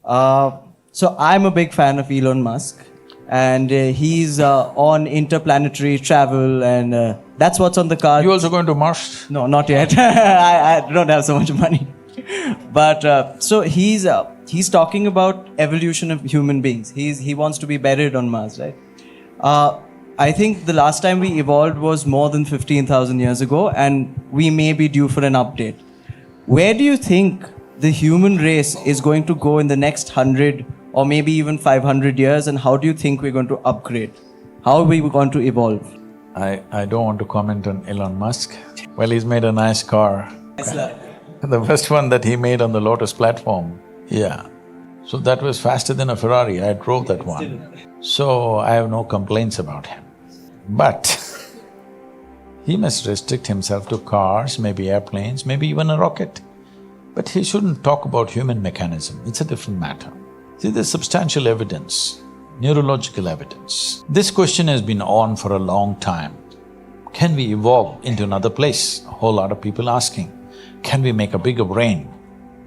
So I'm a big fan of Elon Musk, and he's on interplanetary travel, and that's what's on the card. You also going to Mars? No, not yet. I don't have so much money. But so he's talking about evolution of human beings. He wants to be buried on Mars, right? I think the last time we evolved was more than 15,000 years ago, and we may be due for an update. Where do you think the human race is going to go in the next 100 or maybe even 500 years, and how do you think we're going to upgrade? How are we going to evolve? I don't want to comment on Elon Musk. Well, he's made a nice car. Tesla. The first one that he made on the Lotus platform, yeah. So that was faster than a Ferrari, I drove that one. So I have no complaints about him. But he must restrict himself to cars, maybe airplanes, maybe even a rocket. But he shouldn't talk about human mechanism, it's a different matter. See, there's substantial evidence, neurological evidence. This question has been on for a long time. Can we evolve into another place? A whole lot of people asking. Can we make a bigger brain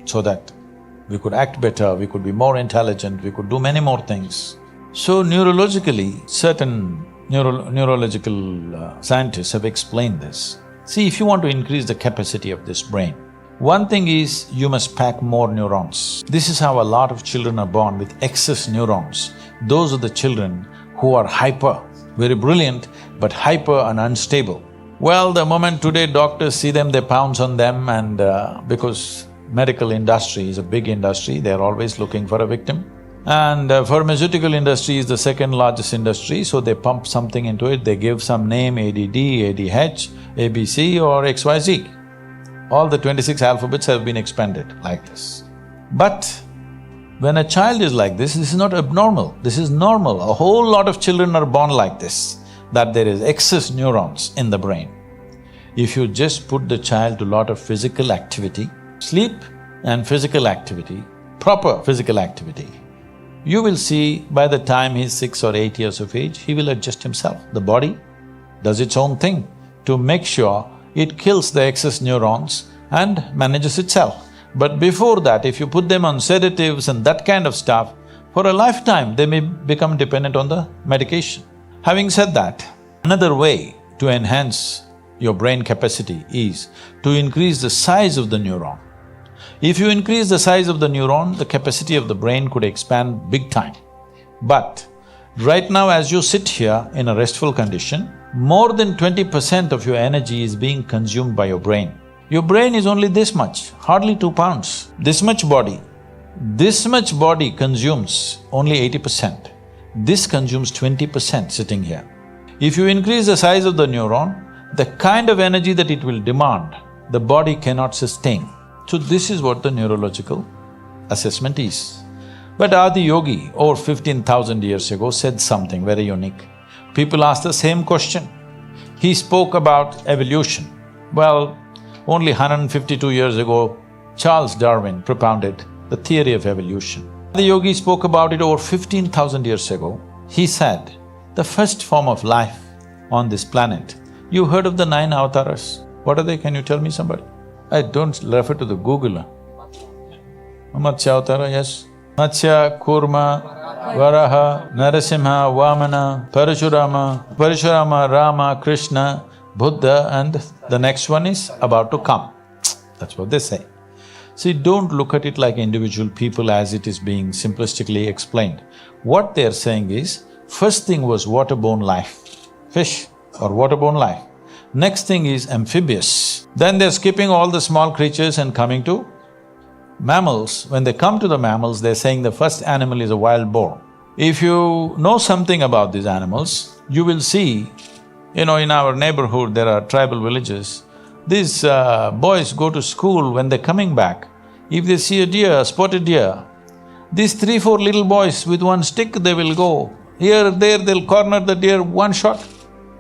so that we could act better, we could be more intelligent, we could do many more things? So neurologically, certain neurological scientists have explained this. See, if you want to increase the capacity of this brain, one thing is you must pack more neurons. This is how a lot of children are born with excess neurons. Those are the children who are hyper, very brilliant, but hyper and unstable. Well, the moment today doctors see them, they pounce on them, and because medical industry is a big industry, they're always looking for a victim. And pharmaceutical industry is the second largest industry, so they pump something into it, they give some name, ADD, ADH, ABC or XYZ. All the 26 alphabets have been expanded like this. But when a child is like this is not abnormal, this is normal. A whole lot of children are born like this, that there is excess neurons in the brain. If you just put the child to a lot of physical activity, sleep and physical activity, proper physical activity, you will see by the time he's 6 or 8 years of age, he will adjust himself. The body does its own thing to make sure it kills the excess neurons and manages itself. But before that, if you put them on sedatives and that kind of stuff, for a lifetime they may become dependent on the medication. Having said that, another way to enhance your brain capacity is to increase the size of the neuron. If you increase the size of the neuron, the capacity of the brain could expand big time. But right now as you sit here in a restful condition, more than 20% of your energy is being consumed by your brain. Your brain is only this much, hardly 2 pounds, this much body. This much body consumes only 80%. This consumes 20% sitting here. If you increase the size of the neuron, the kind of energy that it will demand, the body cannot sustain. So this is what the neurological assessment is. But Adi Yogi, over 15,000 years ago, said something very unique. People asked the same question. He spoke about evolution. Well, only 152 years ago, Charles Darwin propounded the theory of evolution. The yogi spoke about it over 15,000 years ago. He said, the first form of life on this planet, you heard of the 9 avatars? What are they? Can you tell me somebody? I don't refer to the Google. Matsya avatara, yes. Matsya, Kurma, Varaha, Narasimha, Vamana, Parashurama, Rama, Krishna, Buddha, and the next one is about to come. That's what they say. See, don't look at it like individual people as it is being simplistically explained. What they're saying is, first thing was waterborne life, fish or waterborne life. Next thing is amphibious. Then they're skipping all the small creatures and coming to mammals. When they come to the mammals, they're saying the first animal is a wild boar. If you know something about these animals, you will see, in our neighborhood there are tribal villages. These boys go to school, when they're coming back, if they see a deer, a spotted deer, these 3-4 little boys with one stick, they will go here, there, they'll corner the deer, one shot.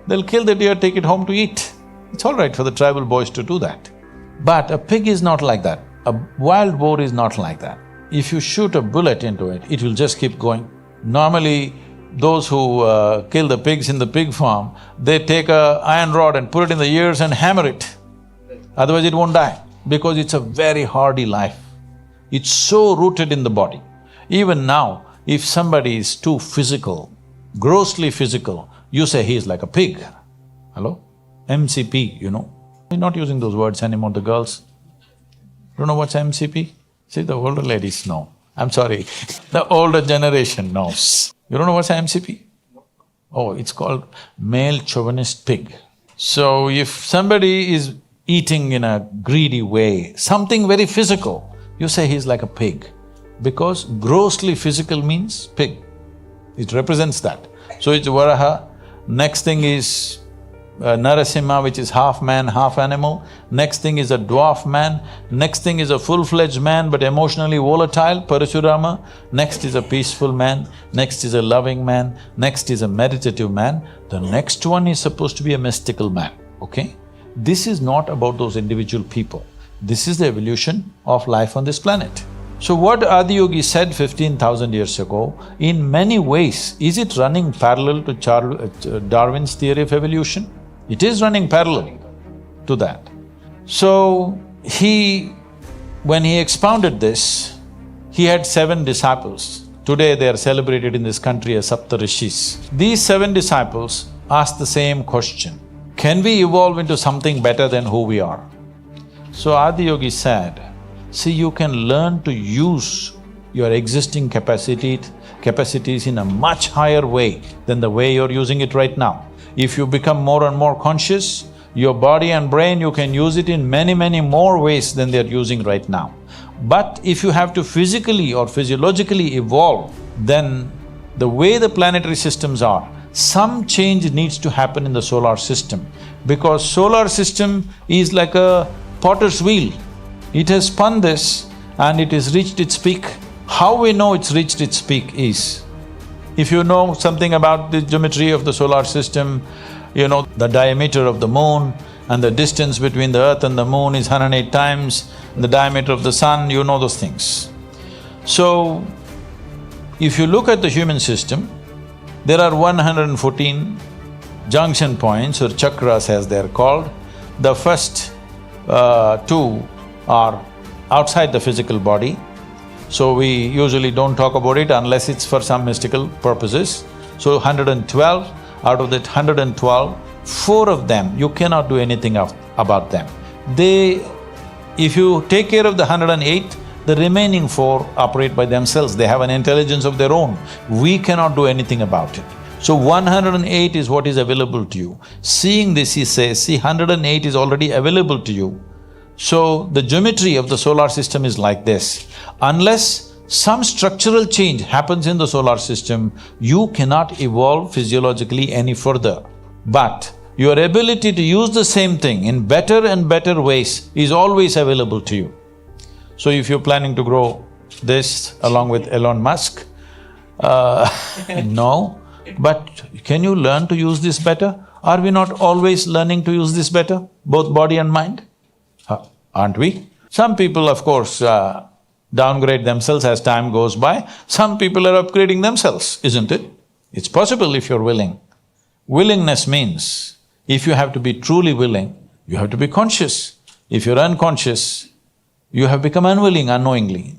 They'll kill the deer, take it home to eat. It's all right for the tribal boys to do that. But a pig is not like that. A wild boar is not like that. If you shoot a bullet into it, it will just keep going. Normally, those who kill the pigs in the pig farm, they take a iron rod and put it in the ears and hammer it. Otherwise it won't die, because it's a very hardy life. It's so rooted in the body. Even now, if somebody is too physical, grossly physical, you say he is like a pig. Hello? MCP, you know. We're not using those words anymore, the girls. Don't know what's MCP? See, the older ladies know. I'm sorry, the older generation knows. You don't know what's MCP? Oh, it's called male chauvinist pig. So if somebody is eating in a greedy way, something very physical, you say he's like a pig, because grossly physical means pig. It represents that. So it's Varaha, next thing is Narasimha, which is half man, half animal. Next thing is a dwarf man. Next thing is a full-fledged man but emotionally volatile, Parashurama. Next is a peaceful man. Next is a loving man. Next is a meditative man. The next one is supposed to be a mystical man, okay? This is not about those individual people. This is the evolution of life on this planet. So what Adiyogi said 15,000 years ago, in many ways, is it running parallel to Darwin's theory of evolution? It is running parallel to that. So when he expounded this, he had 7 disciples. Today they are celebrated in this country as Saptarishis. These 7 disciples asked the same question: can we evolve into something better than who we are? So Adiyogi said, see, you can learn to use your existing capacities in a much higher way than the way you're using it right now. If you become more and more conscious, your body and brain, you can use it in many, many more ways than they're using right now. But if you have to physically or physiologically evolve, then the way the planetary systems are, some change needs to happen in the solar system, because solar system is like a potter's wheel. It has spun this and it has reached its peak. How we know it's reached its peak is, if you know something about the geometry of the solar system, you know the diameter of the moon and the distance between the earth and the moon is 108 times the diameter of the sun, you know those things. So, if you look at the human system, there are 114 junction points or chakras as they're called. The first 2 are outside the physical body, so we usually don't talk about it unless it's for some mystical purposes. So 112, out of that 112, 4 of them, you cannot do anything about them. If you take care of the 108, the remaining 4 operate by themselves, they have an intelligence of their own. We cannot do anything about it. So 108 is what is available to you. Seeing this, he says, see, 108 is already available to you. So the geometry of the solar system is like this. Unless some structural change happens in the solar system, you cannot evolve physiologically any further. But your ability to use the same thing in better and better ways is always available to you. So if you're planning to grow this along with Elon Musk, no, but can you learn to use this better? Are we not always learning to use this better, both body and mind? Aren't we? Some people, of course, downgrade themselves as time goes by. Some people are upgrading themselves, isn't it? It's possible if you're willing. Willingness means, if you have to be truly willing, you have to be conscious. If you're unconscious, you have become unwilling unknowingly.